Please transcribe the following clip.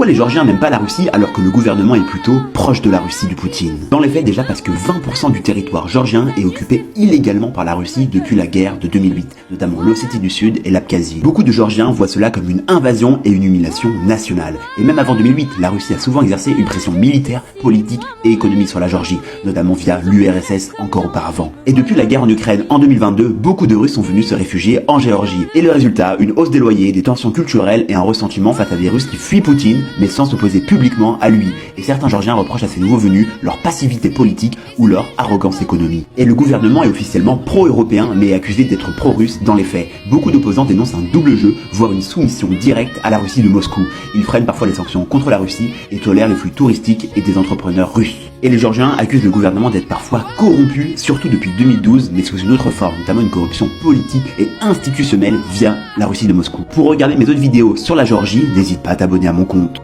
Pourquoi les Géorgiens n'aiment pas la Russie alors que le gouvernement est plutôt proche de la Russie de Poutine? Dans les faits, déjà parce que 20% du territoire géorgien est occupé illégalement par la Russie depuis la guerre de 2008, notamment l'Ossétie du Sud et l'Abkhazie. Beaucoup de Géorgiens voient cela comme une invasion et une humiliation nationale. Et même avant 2008, la Russie a souvent exercé une pression militaire, politique et économique sur la Géorgie, notamment via l'URSS encore auparavant. Et depuis la guerre en Ukraine en 2022, beaucoup de Russes sont venus se réfugier en Géorgie. Et le résultat, une hausse des loyers, des tensions culturelles et un ressentiment face à des Russes qui fuient Poutine, mais sans s'opposer publiquement à lui. Et certains Géorgiens reprochent à ces nouveaux venus leur passivité politique ou leur arrogance économique. Et le gouvernement est officiellement pro-européen, mais est accusé d'être pro-russe dans les faits. Beaucoup d'opposants dénoncent un double jeu, voire une soumission directe à la Russie de Moscou. Ils freinent parfois les sanctions contre la Russie et tolèrent les flux touristiques et des entrepreneurs russes. Et les Géorgiens accusent le gouvernement d'être parfois corrompu, surtout depuis 2012, mais sous une autre forme, notamment une corruption politique et institutionnelle via la Russie de Moscou. Pour regarder mes autres vidéos sur la Géorgie, n'hésite pas à t'abonner à mon compte.